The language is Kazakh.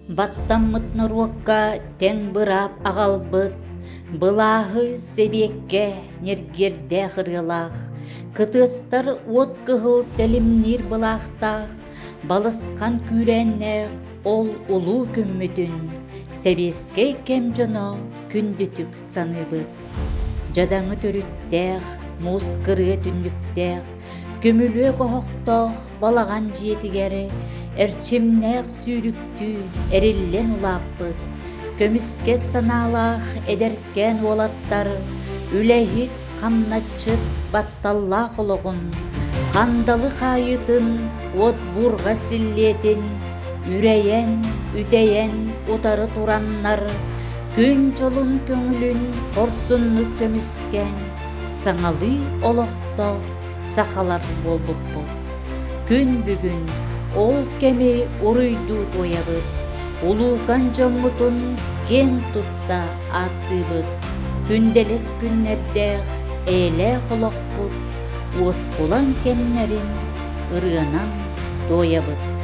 Баттаммыт наруакка тен бырап агалбыт, былағы себекке нергерде хырылах, кытыстар от кыгыл телимнир былақтах, балысқан күреннех ол улу күммүтүн, себеске кем жоно күндүтүк саныбыт. Жадаңы төрүттех, мускыры түндүктех, көмүлө кохоктох балаган жетигери, эрчимнех сүйрүктүү эриллен улаппыт, көмүске санаалах эдеркен уолаттар, үлэхит камначыт батталлах ологун, кандалы хайытын от бурга силлетин, үрэйен, үтэйен утары тураннар, күн жолун көңүлүн корсуннук көмүскен, саңалы олохто сахалар болбуппут. Күн бүгүн ол кеми уруйду тоябыт, улууган жомутун кен тутта аттыбыт, күнделес күннерде эле холокпут, уоскулан кемнерин ырыанан тоябыт.